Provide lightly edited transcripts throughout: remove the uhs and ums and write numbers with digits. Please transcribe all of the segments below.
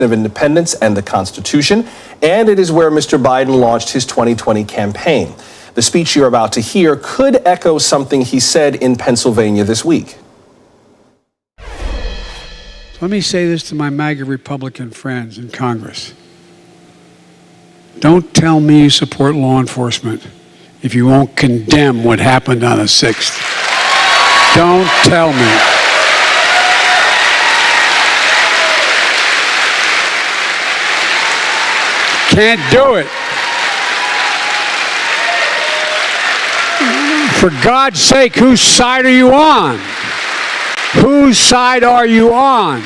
of Independence and the Constitution, and it is where Mr. Biden launched his 2020 campaign. The speech you're about to hear could echo something he said in Pennsylvania this week. Let me say this to my MAGA Republican friends in Congress. Don't tell me you support law enforcement if you won't condemn what happened on the 6th. Don't tell me. Can't do it. For God's sake, whose side are you on? Whose side are you on?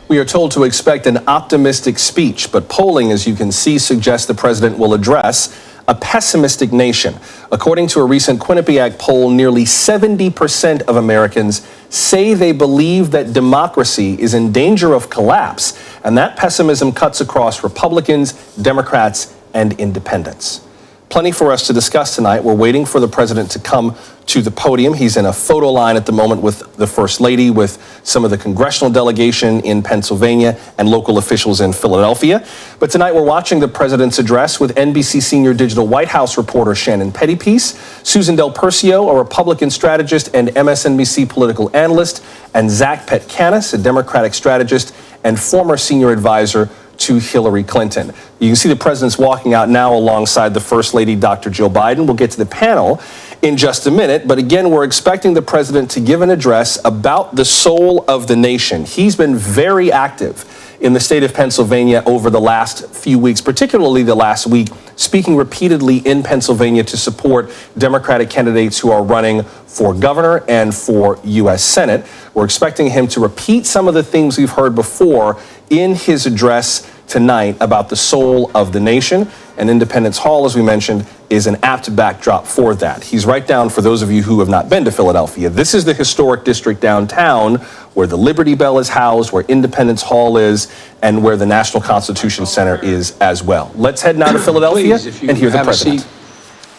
We are told to expect an optimistic speech, but polling, as you can see, suggests the president will address a pessimistic nation. According to a recent Quinnipiac poll, nearly 70% of Americans say they believe that democracy is in danger of collapse, and that pessimism cuts across Republicans, Democrats, and independents. Plenty for us to discuss tonight. We're waiting for the president to come to the podium. He's in a photo line at the moment with the First Lady, with some of the congressional delegation in Pennsylvania and local officials in Philadelphia. But tonight we're watching the president's address with NBC Senior Digital White House reporter Shannon Pettypiece, Susan Del Percio, a Republican strategist and MSNBC political analyst, and Zach Petkanis, a Democratic strategist and former senior advisor to Hillary Clinton. You can see the president's walking out now alongside the First Lady, Dr. Jill Biden. We'll get to the panel in just a minute, but again, we're expecting the president to give an address about the soul of the nation. He's been very active in the state of Pennsylvania over the last few weeks, particularly the last week, speaking repeatedly in Pennsylvania to support Democratic candidates who are running for governor and for U.S. Senate. We're expecting him to repeat some of the things we've heard before in his address tonight about the soul of the nation. And Independence Hall, as we mentioned, is an apt backdrop for that. He's right down, for those of you who have not been to Philadelphia, this is the historic district downtown where the Liberty Bell is housed, where Independence Hall is, and where the National Constitution Center is as well. Let's head now to Philadelphia and hear the president.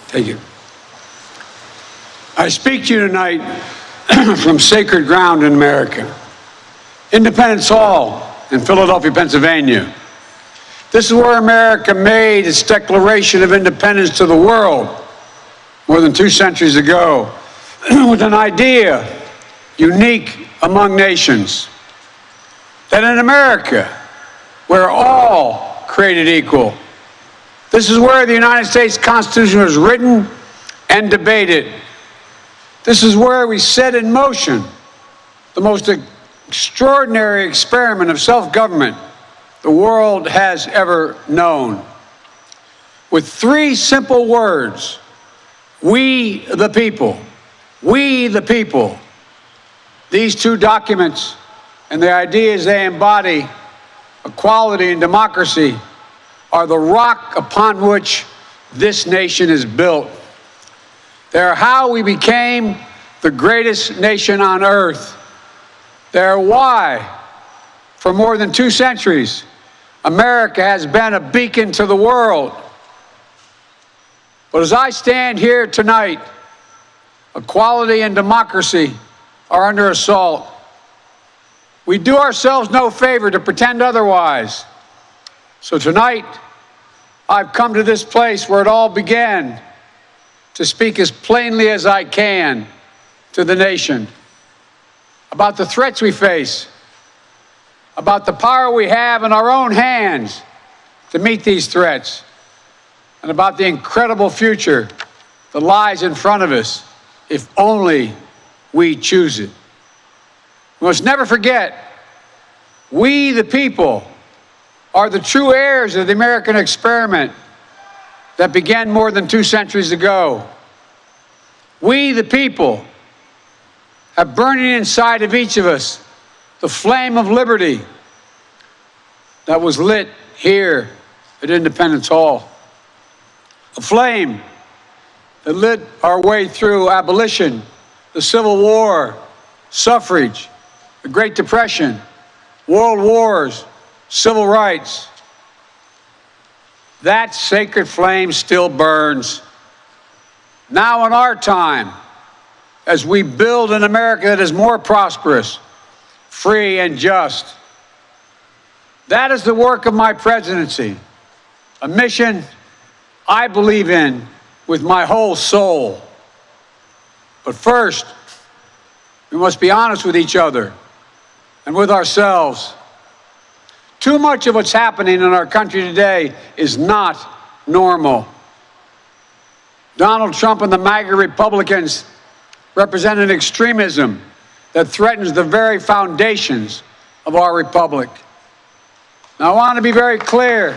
Thank you. I speak to you tonight from sacred ground in America, Independence Hall in Philadelphia, Pennsylvania. This is where America made its Declaration of Independence to the world more than 2 centuries ago with an idea unique among nations, that in America, we're all created equal. This is where the United States Constitution was written and debated. This is where we set in motion the most extraordinary experiment of self-government the world has ever known. With 3 simple words: we the people, we the people. These 2 documents and the ideas they embody, equality and democracy, are the rock upon which this nation is built. They are how we became the greatest nation on earth. They are why, for more than 2 centuries, America has been a beacon to the world. But as I stand here tonight, equality and democracy are under assault. We do ourselves no favor to pretend otherwise. So tonight, I've come to this place where it all began to speak as plainly as I can to the nation about the threats we face, about the power we have in our own hands to meet these threats, and about the incredible future that lies in front of us if only we choose it. We must never forget, we the people are the true heirs of the American experiment that began more than 2 centuries ago. We the people have burning inside of each of us the flame of liberty that was lit here at Independence Hall. A flame that lit our way through abolition, the Civil War, suffrage, the Great Depression, world wars, civil rights. That sacred flame still burns. Now in our time, as we build an America that is more prosperous, free, and just. That is the work of my presidency, a mission I believe in with my whole soul. But first, we must be honest with each other and with ourselves. Too much of what's happening in our country today is not normal. Donald Trump and the MAGA Republicans represent an extremism that threatens the very foundations of our republic. Now, I want to be very clear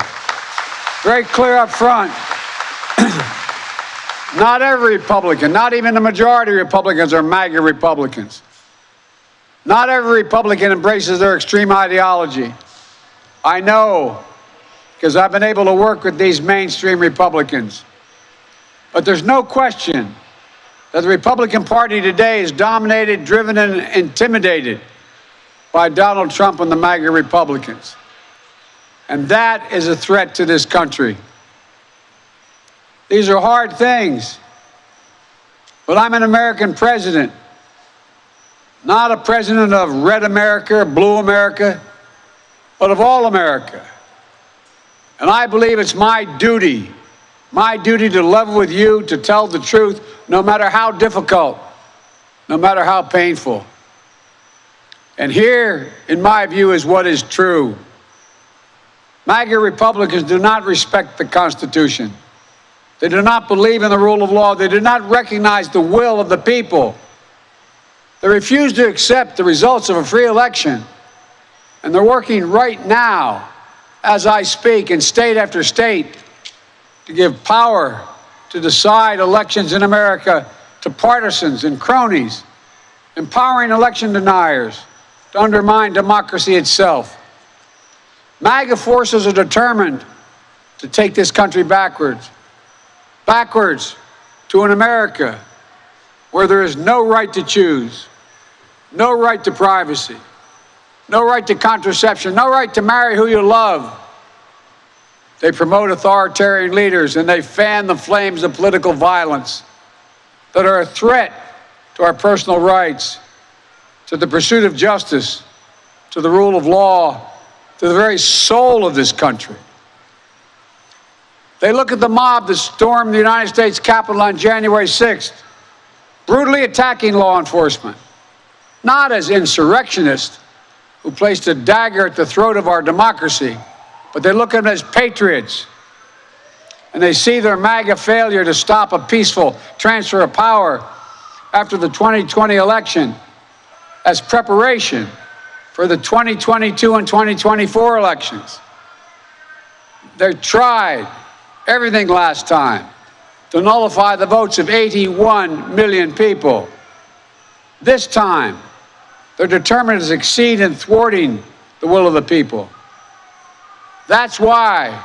up front. Not every Republican, not even the majority of Republicans are MAGA Republicans. Not every Republican embraces their extreme ideology. I know, because I've been able to work with these mainstream Republicans. But there's no question that the Republican Party today is dominated, driven, and intimidated by Donald Trump and the MAGA Republicans. And that is a threat to this country. These are hard things. But I'm an American president, not a president of red America or blue America, but of all America. And I believe it's my duty to level with you, to tell the truth, no matter how difficult, no matter how painful. And here, in my view, is what is true. MAGA Republicans do not respect the Constitution. They do not believe in the rule of law. They do not recognize the will of the people. They refuse to accept the results of a free election. And they're working right now, as I speak, in state after state, to give power to decide elections in America to partisans and cronies, empowering election deniers to undermine democracy itself. MAGA forces are determined to take this country backwards to an America where there is no right to choose, no right to privacy, no right to contraception, no right to marry who you love. They promote authoritarian leaders and they fan the flames of political violence that are a threat to our personal rights, to the pursuit of justice, to the rule of law, to the very soul of this country. They look at the mob that stormed the United States Capitol on January 6th, brutally attacking law enforcement, not as insurrectionists who placed a dagger at the throat of our democracy, but they look at them as patriots. And they see their MAGA failure to stop a peaceful transfer of power after the 2020 election as preparation for the 2022 and 2024 elections. They tried everything last time to nullify the votes of 81 million people. This time, they're determined to succeed in thwarting the will of the people. That's why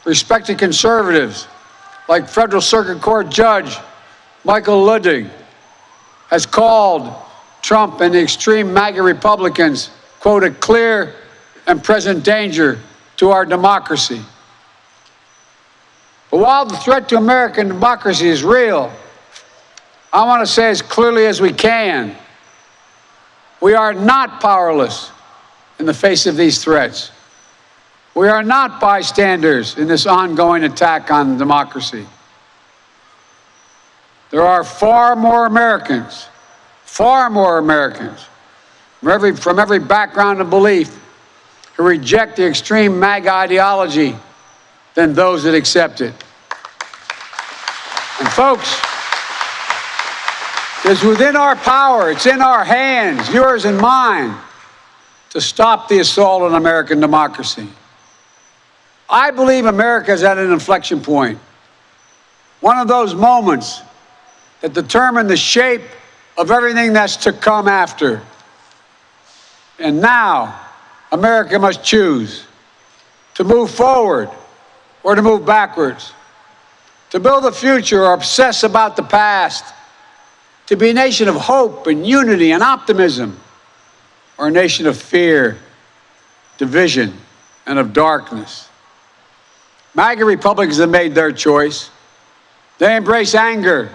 respected conservatives like Federal Circuit Court Judge Michael Luttig has called Trump and the extreme MAGA Republicans, quote, a clear and present danger to our democracy. But while the threat to American democracy is real, I want to say as clearly as we can, we are not powerless in the face of these threats. We are not bystanders in this ongoing attack on democracy. There are far more Americans from every background and belief who reject the extreme MAGA ideology than those that accept it. And folks, it's within our power, it's in our hands, yours and mine, to stop the assault on American democracy. I believe America is at an inflection point, one of those moments that determine the shape of everything that's to come after. And now, America must choose to move forward or to move backwards, to build a future or obsess about the past, to be a nation of hope and unity and optimism, or a nation of fear, division, and of darkness. MAGA Republicans have made their choice. They embrace anger.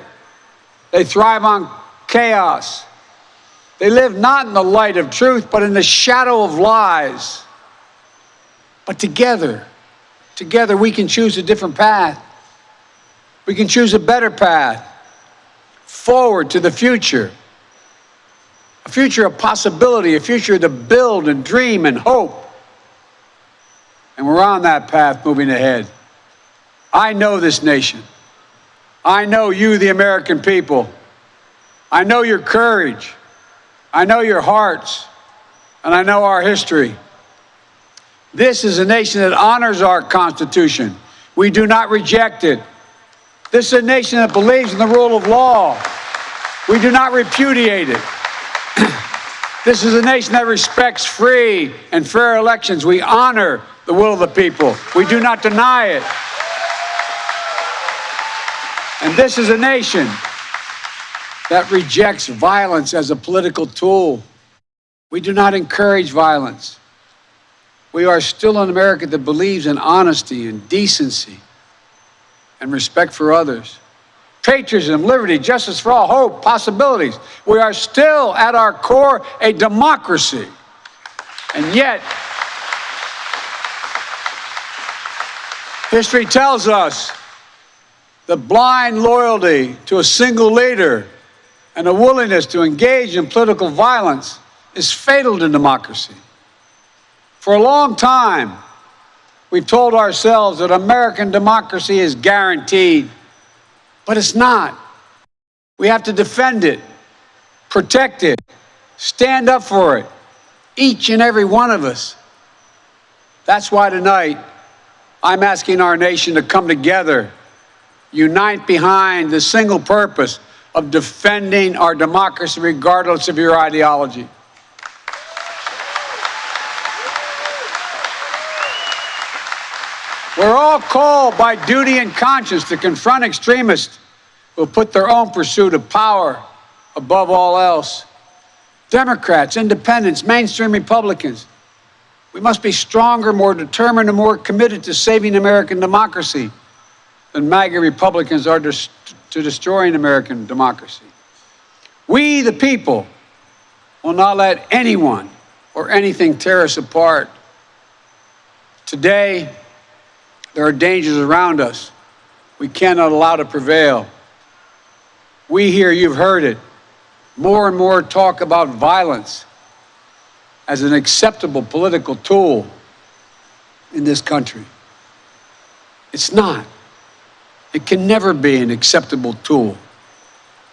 They thrive on chaos. They live not in the light of truth, but in the shadow of lies. But together we can choose a different path. We can choose a better path forward to the future. A future of possibility, a future to build and dream and hope. And we're on that path moving ahead. I know this nation. I know you, the American people. I know your courage. I know your hearts. And I know our history. This is a nation that honors our Constitution. We do not reject it. This is a nation that believes in the rule of law. We do not repudiate it. This is a nation that respects free and fair elections. We honor the will of the people. We do not deny it. And this is a nation that rejects violence as a political tool. We do not encourage violence. We are still an America that believes in honesty and decency and respect for others. Patriotism, liberty, justice for all, hope, possibilities. We are still, at our core, a democracy. And yet, history tells us that blind loyalty to a single leader and a willingness to engage in political violence is fatal to democracy. For a long time, we've told ourselves that American democracy is guaranteed, but it's not. We have to defend it, protect it, stand up for it, each and every one of us. That's why tonight, I'm asking our nation to come together, unite behind the single purpose of defending our democracy regardless of your ideology. We're all called by duty and conscience to confront extremists who put their own pursuit of power above all else. Democrats, independents, mainstream Republicans. We must be stronger, more determined, and more committed to saving American democracy than MAGA Republicans are to destroying American democracy. We, the people, will not let anyone or anything tear us apart. Today, there are dangers around us we cannot allow to prevail. We here, you've heard it, more and more talk about violence as an acceptable political tool in this country. It's not. It can never be an acceptable tool.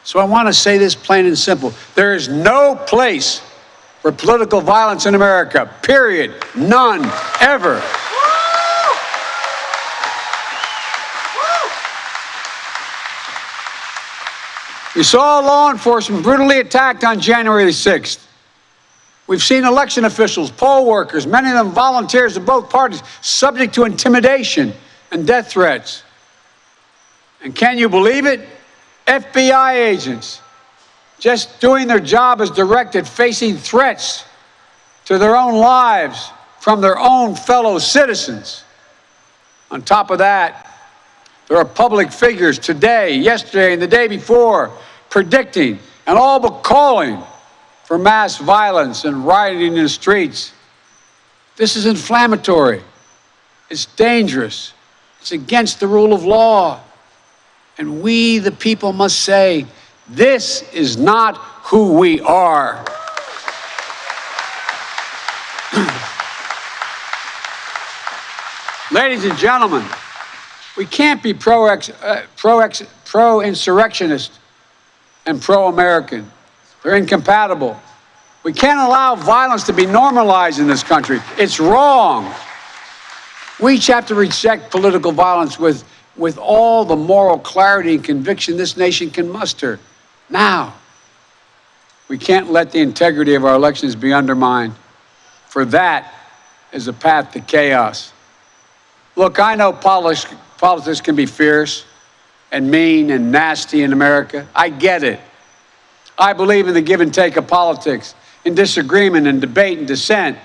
So I want to say this plain and simple. There is no place for political violence in America, period. None, ever. We saw law enforcement brutally attacked on January 6th. We've seen election officials, poll workers, many of them volunteers of both parties, subject to intimidation and death threats. And can you believe it? FBI agents, just doing their job as directed, facing threats to their own lives from their own fellow citizens. On top of that, there are public figures today, yesterday, and the day before predicting and all but calling for mass violence and rioting in the streets. This is inflammatory. It's dangerous. It's against the rule of law. And we, the people, must say, this is not who we are. Ladies and gentlemen, we can't be pro-insurrectionist and pro-American. They're incompatible. We can't allow violence to be normalized in this country. It's wrong. We each have to reject political violence with all the moral clarity and conviction this nation can muster. Now, we can't let the integrity of our elections be undermined, for that is a path to chaos. Look, I know politics can be fierce and mean and nasty in America. I get it. I believe in the give and take of politics, in disagreement and debate and dissent.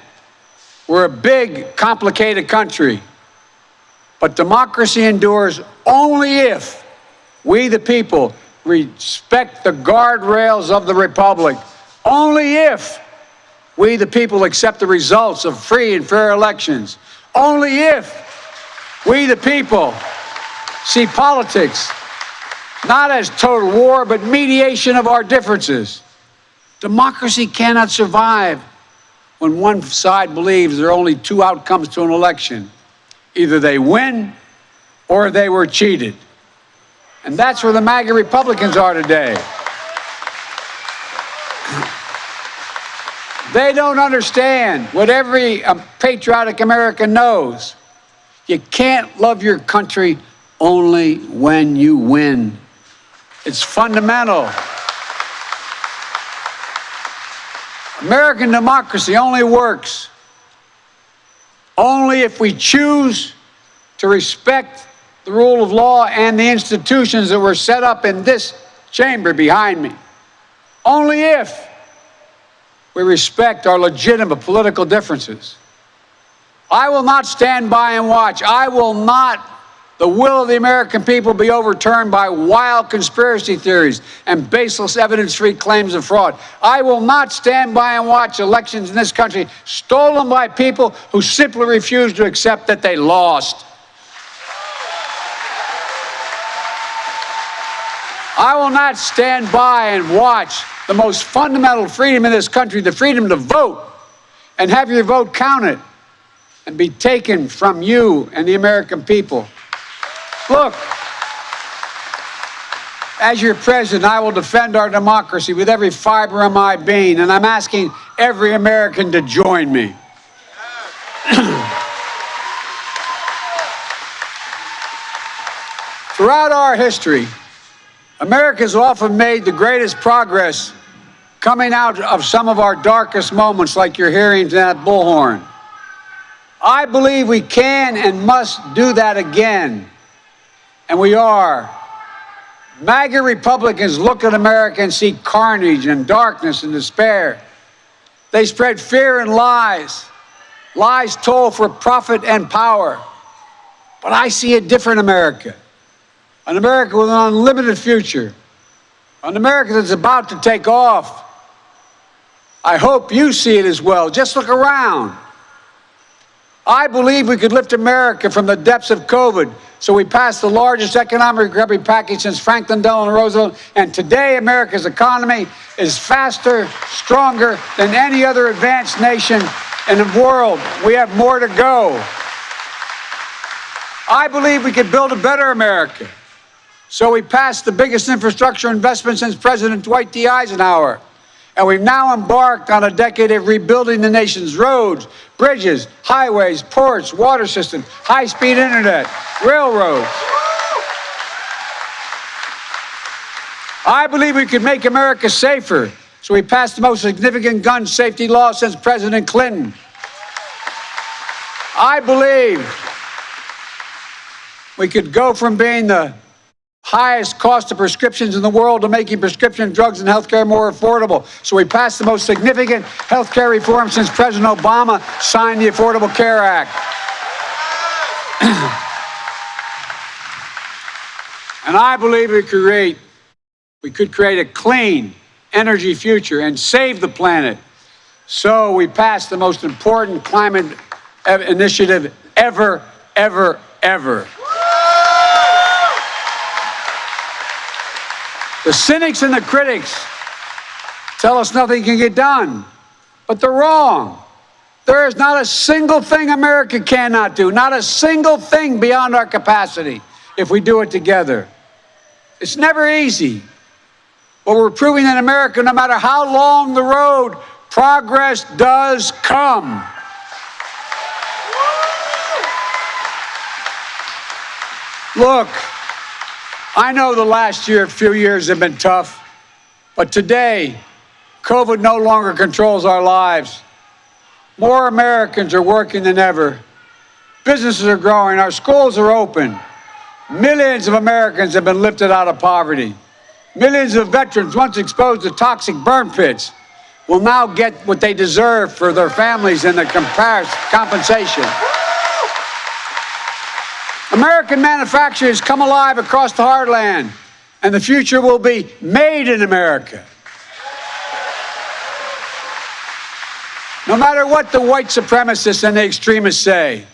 We're a big, complicated country. But democracy endures only if we, the people, respect the guardrails of the Republic. Only if we, the people, accept the results of free and fair elections. Only if we, the people, see politics not as total war, but mediation of our differences. Democracy cannot survive when one side believes there are only two outcomes to an election. Either they win or they were cheated. And that's where the MAGA Republicans are today. They don't understand what every patriotic American knows. You can't love your country only when you win. It's fundamental. American democracy only works only if we choose to respect the rule of law and the institutions that were set up in this chamber behind me. Only if we respect our legitimate political differences. I will not stand by and watch. I will not the will of the American people be overturned by wild conspiracy theories and baseless evidence-free claims of fraud. I will not stand by and watch elections in this country stolen by people who simply refuse to accept that they lost. I will not stand by and watch the most fundamental freedom in this country, the freedom to vote, and have your vote counted and be taken from you and the American people. Look, as your president, I will defend our democracy with every fiber of my being, and I'm asking every American to join me. Throughout our history, America has often made the greatest progress coming out of some of our darkest moments, like your hearings at Bullhorn. I believe we can and must do that again, and we are. MAGA Republicans look at America and see carnage and darkness and despair. They spread fear and lies. Lies told for profit and power. But I see a different America. An America with an unlimited future. An America that's about to take off. I hope you see it as well. Just look around. I believe we could lift America from the depths of COVID. So we passed the largest economic recovery package since Franklin Delano Roosevelt. And today, America's economy is faster, stronger than any other advanced nation in the world. We have more to go. I believe we could build a better America. So we passed the biggest infrastructure investment since President Dwight D. Eisenhower. And we've now embarked on a decade of rebuilding the nation's roads, bridges, highways, ports, water systems, high-speed internet, railroads. I believe we could make America safer. So we passed the most significant gun safety law since President Clinton. I believe we could go from being the highest cost of prescriptions in the world to making prescription drugs and healthcare more affordable. So we passed the most significant healthcare reform since President Obama signed the Affordable Care Act. And I believe we could create a clean energy future and save the planet. So we passed the most important climate initiative ever. The cynics and the critics tell us nothing can get done, but they're wrong. There is not a single thing America cannot do, not a single thing beyond our capacity if we do it together. It's never easy, but we're proving in America, no matter how long the road, progress does come. Look, I know the last few years have been tough, but today, COVID no longer controls our lives. More Americans are working than ever. Businesses are growing, our schools are open. Millions of Americans have been lifted out of poverty. Millions of veterans once exposed to toxic burn pits will now get what they deserve for their families and their compensation. American manufacturers come alive across the heartland. and the future will be made in America. No matter what the white supremacists and the extremists say,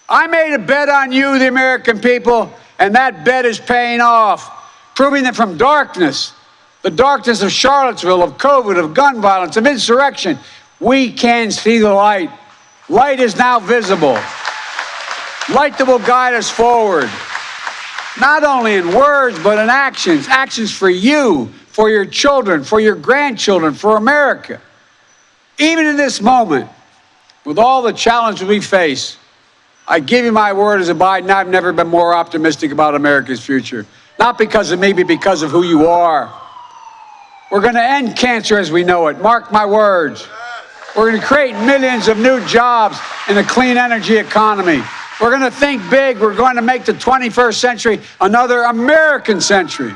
I made a bet on you, the American people, and that bet is paying off, proving that from darkness, the darkness of Charlottesville, of COVID, of gun violence, of insurrection, we can see the light. Light is now visible. Light that will guide us forward, not only in words, but in actions. Actions for you, for your children, for your grandchildren, for America. Even in this moment, with all the challenges we face, I give you my word as a Biden, I've never been more optimistic about America's future. Not because of me, but because of who you are. We're going to end cancer as we know it. Mark my words. We're going to create millions of new jobs in a clean energy economy. We're going to think big. We're going to make the 21st century another American century,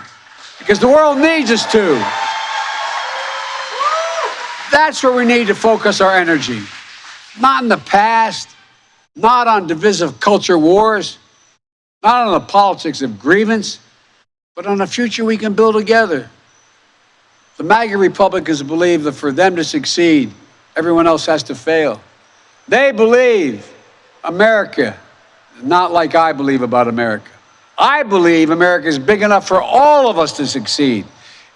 because the world needs us to. That's where we need to focus our energy. Not in the past, not on divisive culture wars, not on the politics of grievance, but on a future we can build together. The MAGA Republicans believe that for them to succeed, everyone else has to fail. They believe America, not like I believe about America. I believe America is big enough for all of us to succeed.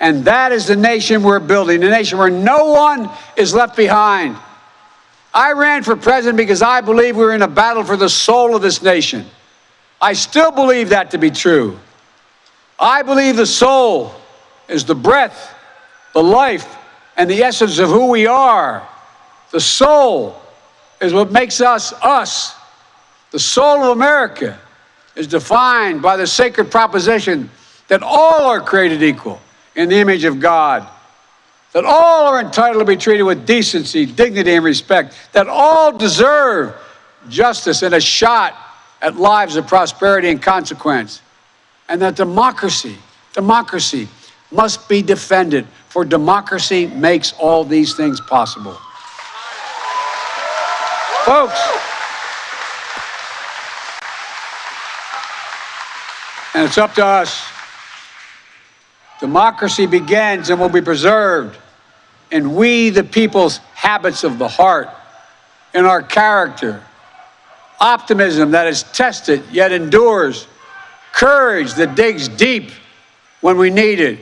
And that is the nation we're building, a nation where no one is left behind. I ran for president because I believe we're in a battle for the soul of this nation. I still believe that to be true. I believe the soul is the breath, the life, and the essence of who we are. The soul is what makes us us. The soul of America is defined by the sacred proposition that all are created equal in the image of God, that all are entitled to be treated with decency, dignity, and respect, that all deserve justice and a shot at lives of prosperity and consequence, and that democracy must be defended, for democracy makes all these things possible. Folks, and it's up to us. Democracy begins and will be preserved in we, the people's habits of the heart, in our character, optimism that is tested yet endures, courage that digs deep when we need it,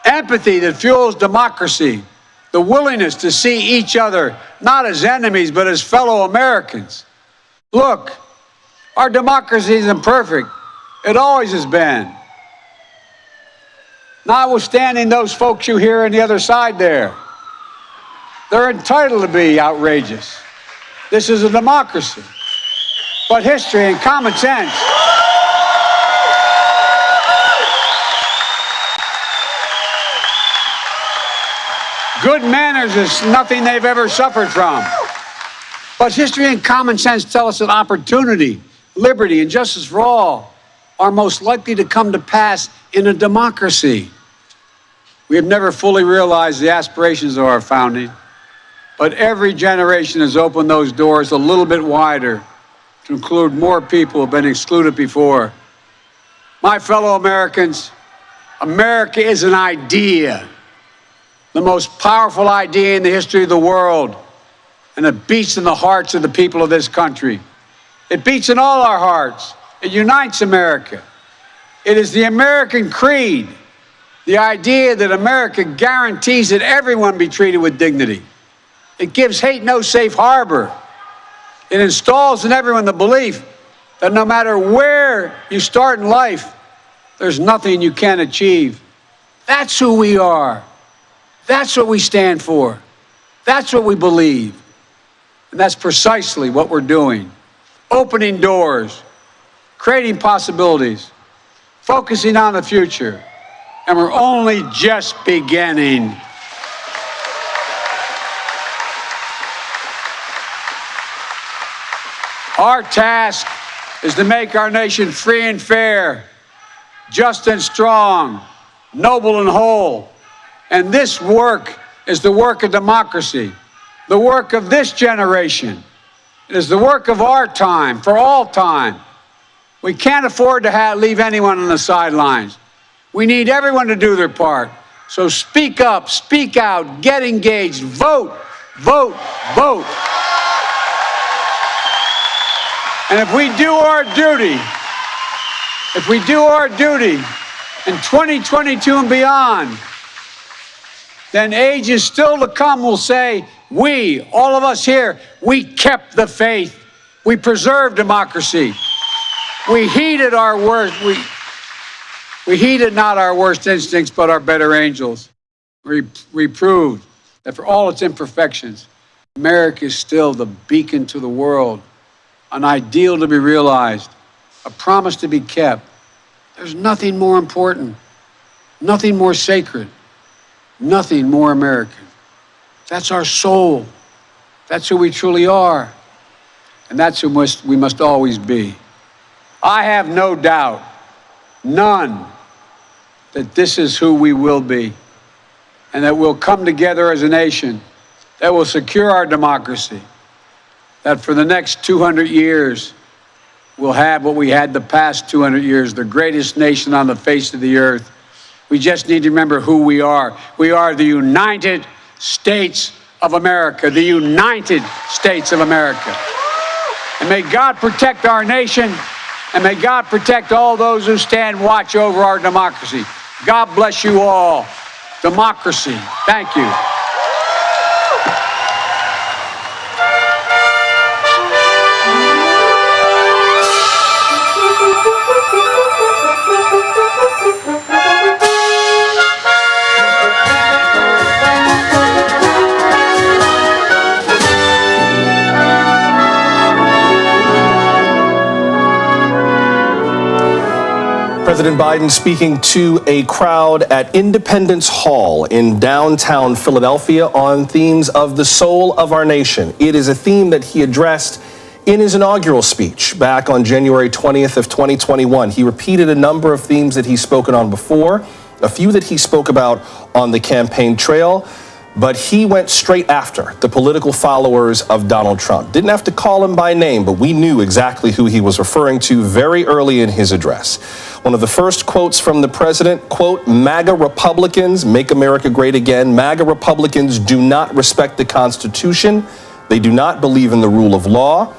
empathy that fuels democracy, the willingness to see each other not as enemies but as fellow Americans. Look, our democracy is imperfect. It always has been. Notwithstanding those folks you hear on the other side there, they're entitled to be outrageous. This is a democracy. But history and common sense good manners is nothing they've ever suffered from. But history and common sense tell us that opportunity, liberty, and justice for all are most likely to come to pass in a democracy. We have never fully realized the aspirations of our founding, but every generation has opened those doors a little bit wider to include more people who have been excluded before. My fellow Americans, America is an idea, the most powerful idea in the history of the world, and it beats in the hearts of the people of this country. It beats in all our hearts. It unites America. It is the American creed, the idea that America guarantees that everyone be treated with dignity. It gives hate no safe harbor. It installs in everyone the belief that no matter where you start in life, there's nothing you can't achieve. That's who we are. That's what we stand for. That's what we believe. And that's precisely what we're doing. Opening doors, creating possibilities, focusing on the future. And we're only just beginning. Our task is to make our nation free and fair, just and strong, noble and whole. And this work is the work of democracy, the work of this generation. It is the work of our time, for all time. We can't afford to leave anyone on the sidelines. We need everyone to do their part. So speak up, speak out, get engaged, vote, vote, vote. And if we do our duty, in 2022 and beyond, then ages still to come will say, we, all of us here, we kept the faith. We preserved democracy. We heeded our worst. We heeded not our worst instincts, but our better angels. We proved that for all its imperfections, America is still the beacon to the world, an ideal to be realized, a promise to be kept. There's nothing more important, nothing more sacred, nothing more American. That's our soul. That's who we truly are. And that's who we must always be. I have no doubt, none, that this is who we will be, and that we'll come together as a nation that will secure our democracy, that for the next 200 years, we'll have what we had the past 200 years, the greatest nation on the face of the earth. We just need to remember who we are. We are the United States of America, the United States of America. And may God protect our nation, and may God protect all those who stand watch over our democracy. God bless you all. Democracy. Thank you. President Biden speaking to a crowd at Independence Hall in downtown Philadelphia on themes of the soul of our nation. It is a theme that he addressed in his inaugural speech back on January 20th of 2021. He repeated a number of themes that he's spoken on before, a few that he spoke about on the campaign trail, but he went straight after the political followers of Donald Trump. Didn't have to call him by name, but we knew exactly who he was referring to very early in his address. One of the first quotes from the president, quote, "MAGA Republicans, make America great again. MAGA Republicans do not respect the Constitution. They do not believe in the rule of law.